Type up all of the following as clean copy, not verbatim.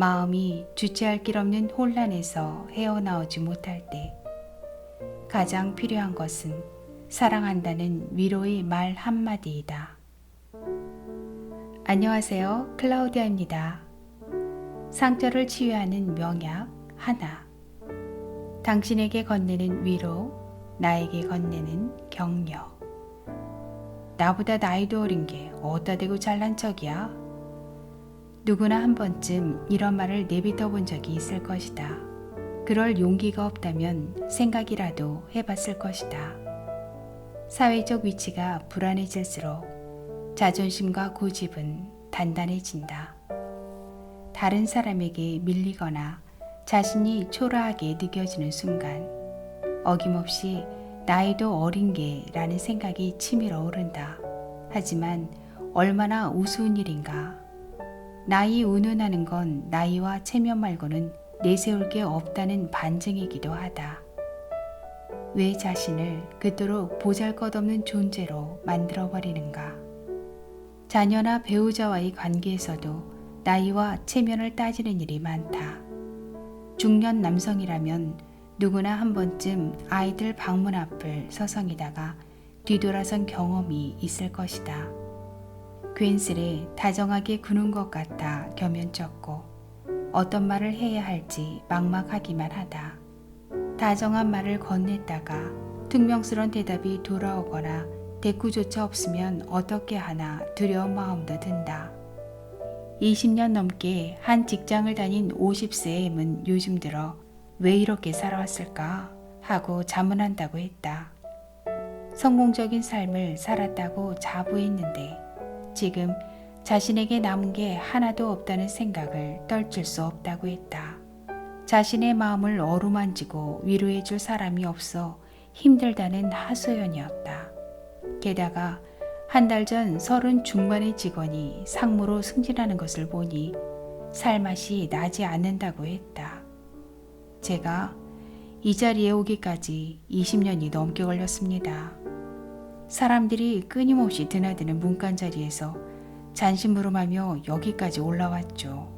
마음이 주체할 길 없는 혼란에서 헤어나오지 못할 때 가장 필요한 것은 사랑한다는 위로의 말 한마디이다. 안녕하세요. 클라우디아입니다. 상처를 치유하는 명약 하나. 당신에게 건네는 위로, 나에게 건네는 격려. 나보다 나이도 어린 게 어디다 대고 잘난 척이야? 누구나 한 번쯤 이런 말을 내뱉어 본 적이 있을 것이다. 그럴 용기가 없다면 생각이라도 해봤을 것이다. 사회적 위치가 불안해질수록 자존심과 고집은 단단해진다. 다른 사람에게 밀리거나 자신이 초라하게 느껴지는 순간 어김없이 나이도 어린 게라는 생각이 치밀어 오른다. 하지만 얼마나 우스운 일인가. 나이 운운하는 건 나이와 체면 말고는 내세울 게 없다는 반증이기도 하다. 왜 자신을 그토록 보잘것없는 존재로 만들어버리는가. 자녀나 배우자와의 관계에서도 나이와 체면을 따지는 일이 많다. 중년 남성이라면 누구나 한 번쯤 아이들 방문 앞을 서성이다가 뒤돌아선 경험이 있을 것이다. 괜스레 다정하게 구는 것 같아 겸연쩍고 어떤 말을 해야 할지 막막하기만 하다. 다정한 말을 건넸다가 퉁명스런 대답이 돌아오거나 대꾸조차 없으면 어떻게 하나 두려운 마음도 든다. 20년 넘게 한 직장을 다닌 50세의 M은 요즘 들어 왜 이렇게 살아왔을까 하고 자문한다고 했다. 성공적인 삶을 살았다고 자부했는데 지금 자신에게 남은 게 하나도 없다는 생각을 떨칠 수 없다고 했다. 자신의 마음을 어루만지고 위로해 줄 사람이 없어 힘들다는 하소연이었다. 게다가 한 달 전 30 중반의 직원이 상무로 승진하는 것을 보니 살맛이 나지 않는다고 했다. 제가 이 자리에 오기까지 20년이 넘게 걸렸습니다. 사람들이 끊임없이 드나드는 문간 자리에서 잔심부름하며 여기까지 올라왔죠.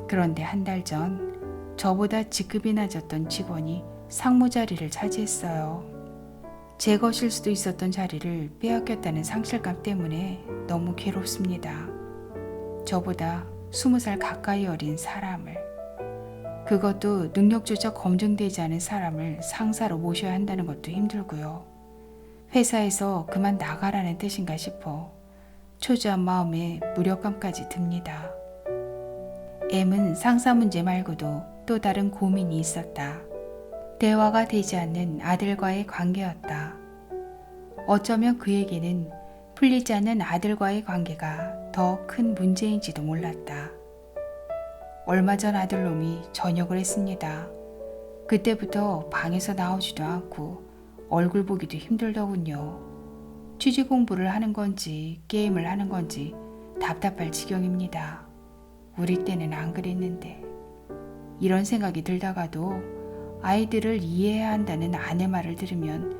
그런데 한 달 전 저보다 직급이 낮았던 직원이 상무 자리를 차지했어요. 제 것일 수도 있었던 자리를 빼앗겼다는 상실감 때문에 너무 괴롭습니다. 저보다 20살 가까이 어린 사람을, 그것도 능력조차 검증되지 않은 사람을 상사로 모셔야 한다는 것도 힘들고요. 회사에서 그만 나가라는 뜻인가 싶어 초조한 마음에 무력감까지 듭니다. M은 상사 문제 말고도 또 다른 고민이 있었다. 대화가 되지 않는 아들과의 관계였다. 어쩌면 그에게는 풀리지 않는 아들과의 관계가 더 큰 문제인지도 몰랐다. 얼마 전 아들놈이 전역을 했습니다. 그때부터 방에서 나오지도 않고 얼굴 보기도 힘들더군요. 취직 공부를 하는 건지 게임을 하는 건지 답답할 지경입니다. 우리 때는 안 그랬는데. 이런 생각이 들다가도 아이들을 이해해야 한다는 아내 말을 들으면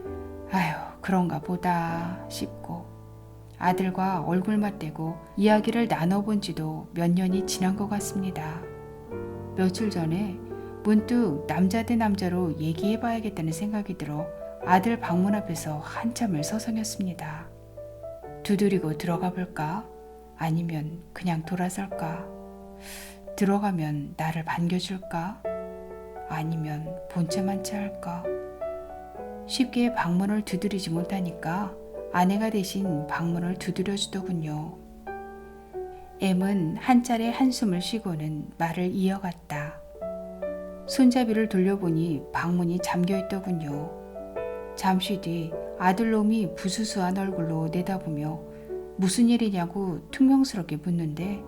아휴 그런가 보다 싶고 아들과 얼굴 맞대고 이야기를 나눠본 지도 몇 년이 지난 것 같습니다. 며칠 전에 문득 남자 대 남자로 얘기해봐야겠다는 생각이 들어 아들 방문 앞에서 한참을 서성였습니다. 두드리고 들어가 볼까? 아니면 그냥 돌아설까? 들어가면 나를 반겨줄까? 아니면 본체만 취할까? 쉽게 방문을 두드리지 못하니까 아내가 대신 방문을 두드려주더군요. M은 한 차례 한숨을 쉬고는 말을 이어갔다. 손잡이를 돌려보니 방문이 잠겨있더군요. 잠시 뒤 아들놈이 부수수한 얼굴로 내다보며 무슨 일이냐고 퉁명스럽게 묻는데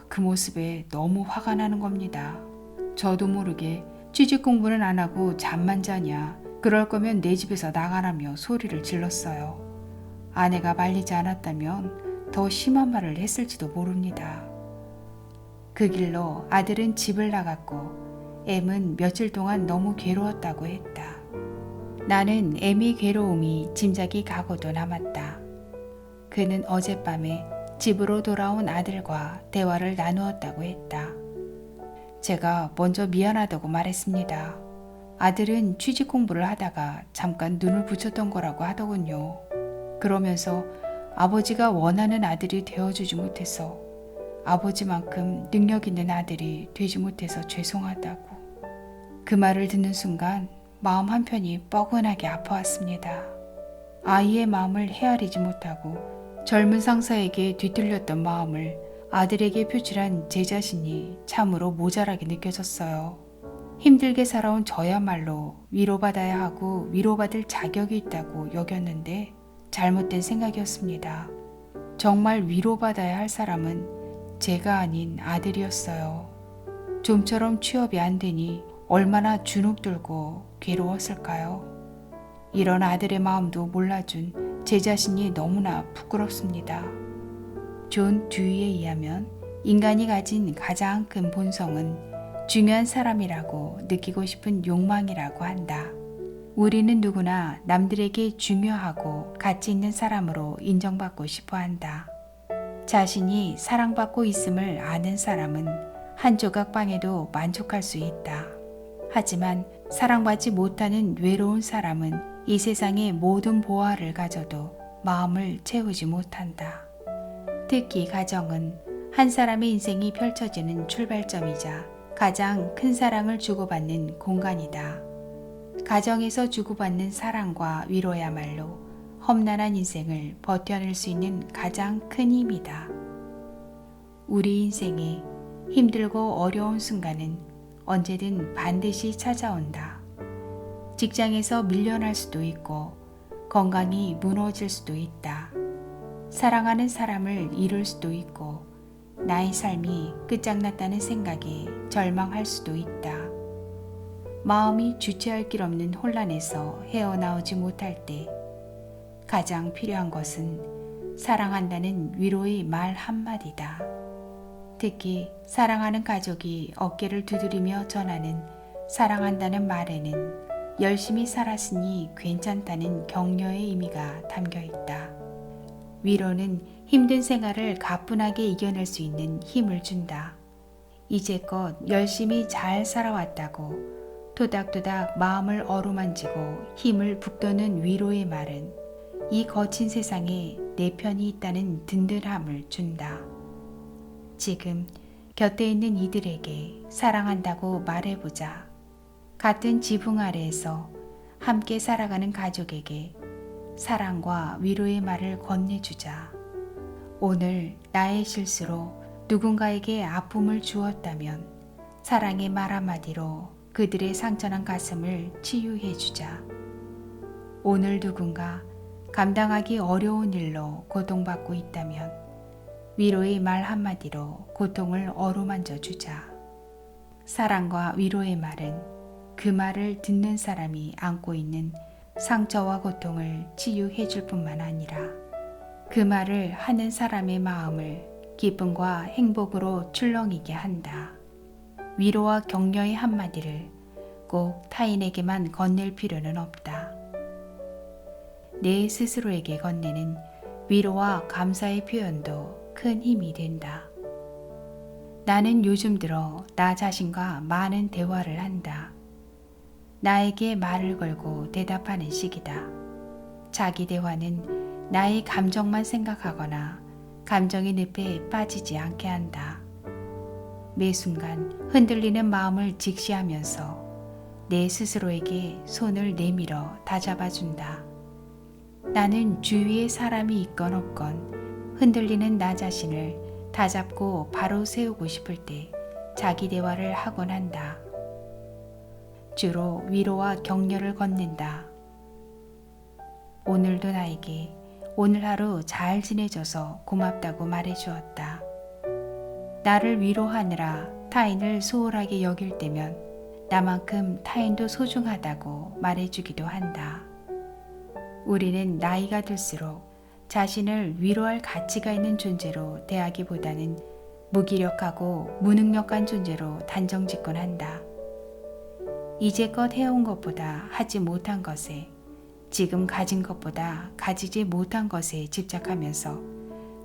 그 모습에 너무 화가 나는 겁니다. 저도 모르게 취직 공부는 안 하고 잠만 자냐, 그럴 거면 내 집에서 나가라며 소리를 질렀어요. 아내가 말리지 않았다면 더 심한 말을 했을지도 모릅니다. 그 길로 아들은 집을 나갔고 M은 며칠 동안 너무 괴로웠다고 했다. 나는 M의 괴로움이 짐작이 가고도 남았다. 그는 어젯밤에 집으로 돌아온 아들과 대화를 나누었다고 했다. 제가 먼저 미안하다고 말했습니다. 아들은 취직 공부를 하다가 잠깐 눈을 붙였던 거라고 하더군요. 그러면서 아버지가 원하는 아들이 되어주지 못해서 아버지만큼 능력 있는 아들이 되지 못해서 죄송하다고. 그 말을 듣는 순간 마음 한편이 뻐근하게 아파왔습니다. 아이의 마음을 헤아리지 못하고 젊은 상사에게 뒤틀렸던 마음을 아들에게 표출한 제 자신이 참으로 모자라게 느껴졌어요. 힘들게 살아온 저야말로 위로받아야 하고 위로받을 자격이 있다고 여겼는데 잘못된 생각이었습니다. 정말 위로받아야 할 사람은 제가 아닌 아들이었어요. 좀처럼 취업이 안 되니 얼마나 주눅들고 괴로웠을까요? 이런 아들의 마음도 몰라준 제 자신이 너무나 부끄럽습니다. 존 듀이에 의하면 인간이 가진 가장 큰 본성은 중요한 사람이라고 느끼고 싶은 욕망이라고 한다. 우리는 누구나 남들에게 중요하고 가치 있는 사람으로 인정받고 싶어 한다. 자신이 사랑받고 있음을 아는 사람은 한 조각 빵에도 만족할 수 있다. 하지만 사랑받지 못하는 외로운 사람은 이 세상의 모든 보화를 가져도 마음을 채우지 못한다. 특히 가정은 한 사람의 인생이 펼쳐지는 출발점이자 가장 큰 사랑을 주고받는 공간이다. 가정에서 주고받는 사랑과 위로야말로 험난한 인생을 버텨낼 수 있는 가장 큰 힘이다. 우리 인생에 힘들고 어려운 순간은 언제든 반드시 찾아온다. 직장에서 밀려날 수도 있고 건강이 무너질 수도 있다. 사랑하는 사람을 잃을 수도 있고 나의 삶이 끝장났다는 생각에 절망할 수도 있다. 마음이 주체할 길 없는 혼란에서 헤어나오지 못할 때 가장 필요한 것은 사랑한다는 위로의 말 한마디다. 특히 사랑하는 가족이 어깨를 두드리며 전하는 사랑한다는 말에는 열심히 살았으니 괜찮다는 격려의 의미가 담겨 있다. 위로는 힘든 생활을 가뿐하게 이겨낼 수 있는 힘을 준다. 이제껏 열심히 잘 살아왔다고 토닥토닥 마음을 어루만지고 힘을 북돋는 위로의 말은 이 거친 세상에 내 편이 있다는 든든함을 준다. 지금 곁에 있는 이들에게 사랑한다고 말해보자. 같은 지붕 아래에서 함께 살아가는 가족에게 사랑과 위로의 말을 건네주자. 오늘 나의 실수로 누군가에게 아픔을 주었다면 사랑의 말 한마디로 그들의 상처난 가슴을 치유해주자. 오늘 누군가 감당하기 어려운 일로 고통받고 있다면 위로의 말 한마디로 고통을 어루만져 주자. 사랑과 위로의 말은 그 말을 듣는 사람이 안고 있는 상처와 고통을 치유해 줄 뿐만 아니라 그 말을 하는 사람의 마음을 기쁨과 행복으로 출렁이게 한다. 위로와 격려의 한마디를 꼭 타인에게만 건넬 필요는 없다. 내 스스로에게 건네는 위로와 감사의 표현도 큰 힘이 된다. 나는 요즘 들어 나 자신과 많은 대화를 한다. 나에게 말을 걸고 대답하는 시기다. 자기 대화는 나의 감정만 생각하거나 감정의 늪에 빠지지 않게 한다. 매 순간 흔들리는 마음을 직시하면서 내 스스로에게 손을 내밀어 다잡아준다. 나는 주위에 사람이 있건 없건 흔들리는 나 자신을 다잡고 바로 세우고 싶을 때 자기 대화를 하곤 한다. 주로 위로와 격려를 건넨다. 오늘도 나에게 오늘 하루 잘 지내줘서 고맙다고 말해주었다. 나를 위로하느라 타인을 소홀하게 여길 때면 나만큼 타인도 소중하다고 말해주기도 한다. 우리는 나이가 들수록 자신을 위로할 가치가 있는 존재로 대하기보다는 무기력하고 무능력한 존재로 단정짓곤 한다. 이제껏 해온 것보다 하지 못한 것에, 지금 가진 것보다 가지지 못한 것에 집착하면서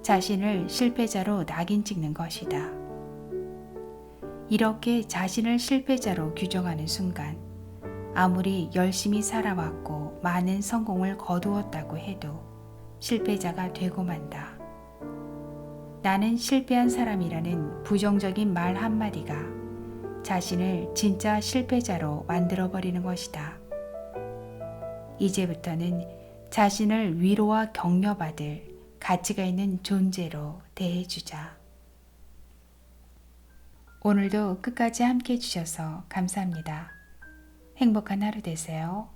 자신을 실패자로 낙인 찍는 것이다. 이렇게 자신을 실패자로 규정하는 순간 아무리 열심히 살아왔고 많은 성공을 거두었다고 해도 실패자가 되고 만다. 나는 실패한 사람이라는 부정적인 말 한마디가 자신을 진짜 실패자로 만들어버리는 것이다. 이제부터는 자신을 위로와 격려받을 가치가 있는 존재로 대해주자. 오늘도 끝까지 함께 해주셔서 감사합니다. 행복한 하루 되세요.